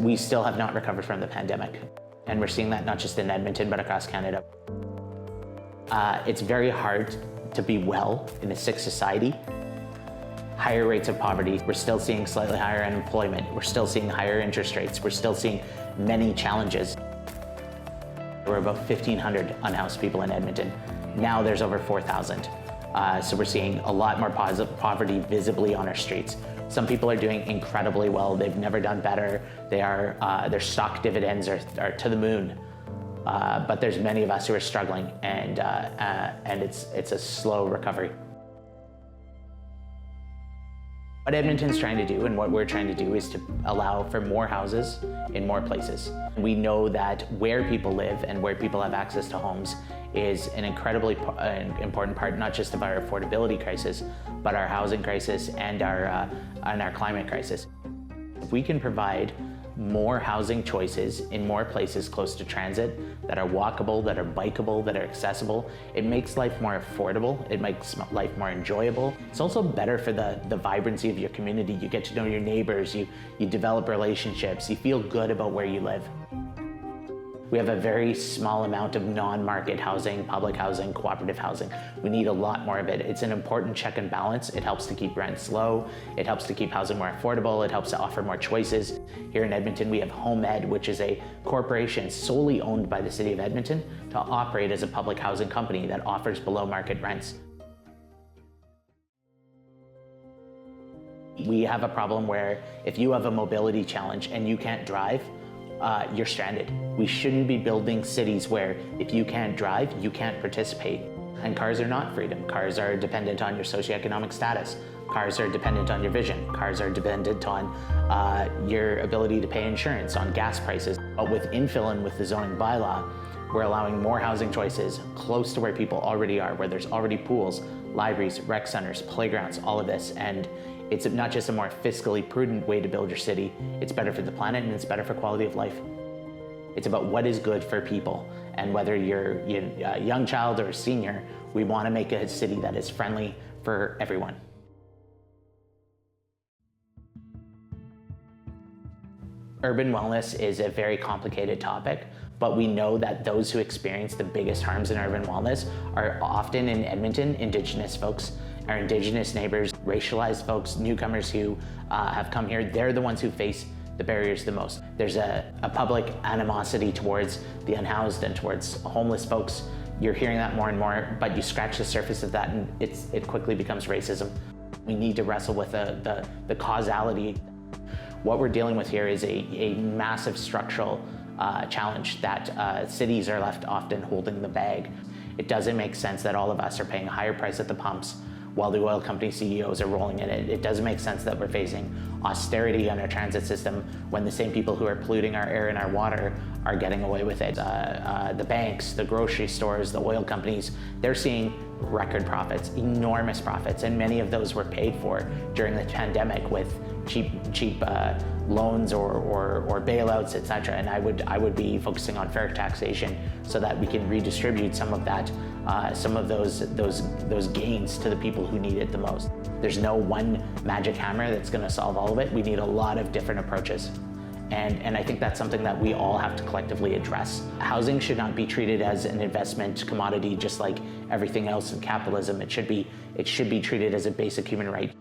We still have not recovered from the pandemic. And we're seeing that not just in Edmonton, but across Canada. It's very hard to be well in a sick society. Higher rates of poverty. We're still seeing slightly higher unemployment. We're still seeing higher interest rates. We're still seeing many challenges. We're about 1,500 unhoused people in Edmonton. Now there's over 4,000. So we're seeing a lot more poverty visibly on our streets. Some people are doing incredibly well. They've never done better. Their stock dividends are to the moon. But there's many of us who are struggling, and it's a slow recovery. What Edmonton's trying to do and what we're trying to do is to allow for more houses in more places. We know that where people live and where people have access to homes is an incredibly important part, not just of our affordability crisis, but our housing crisis and our climate crisis. If we can provide more housing choices in more places close to transit that are walkable, that are bikeable, that are accessible, it makes life more affordable, it makes life more enjoyable. It's also better for the vibrancy of your community. You get to know your neighbors, you develop relationships, you feel good about where you live. We have a very small amount of non-market housing, public housing, cooperative housing. We need a lot more of it. It's an important check and balance. It helps to keep rents low. It helps to keep housing more affordable. It helps to offer more choices. Here in Edmonton, we have HomeEd, which is a corporation solely owned by the City of Edmonton to operate as a public housing company that offers below market rents. We have a problem where if you have a mobility challenge and you can't drive, you're stranded. We shouldn't be building cities where if you can't drive, you can't participate. And cars are not freedom. Cars are dependent on your socioeconomic status. Cars are dependent on your vision. Cars are dependent on your ability to pay insurance, on gas prices. But with infill and with the zoning bylaw, we're allowing more housing choices close to where people already are, where there's already pools, libraries, rec centers, playgrounds, all of this. And it's not just a more fiscally prudent way to build your city, it's better for the planet and it's better for quality of life. It's about what is good for people. And whether you're a young child or a senior, we want to make a city that is friendly for everyone. Urban wellness is a very complicated topic, but we know that those who experience the biggest harms in urban wellness are often in Edmonton, Indigenous folks, our Indigenous neighbors, racialized folks, newcomers who have come here. They're the ones who face the barriers the most. There's a public animosity towards the unhoused and towards homeless folks. You're hearing that more and more, but you scratch the surface of that and it quickly becomes racism. We need to wrestle with the causality. What we're dealing with here is a massive structural challenge that cities are left often holding the bag. It doesn't make sense that all of us are paying a higher price at the pumps while the oil company CEOs are rolling in it. It doesn't make sense that we're facing austerity on our transit system when the same people who are polluting our air and our water are getting away with it. The banks, the grocery stores, the oil companies, they're seeing record profits, enormous profits, and many of those were paid for during the pandemic with cheap loans or bailouts, etc. And I would be focusing on fair taxation so that we can redistribute some of that, some of those gains to the people who need it the most. There's no one magic hammer that's going to solve all of it. We need a lot of different approaches. And I think that's something that we all have to collectively address. Housing should not be treated as an investment commodity just like everything else in capitalism. It should be treated as a basic human right.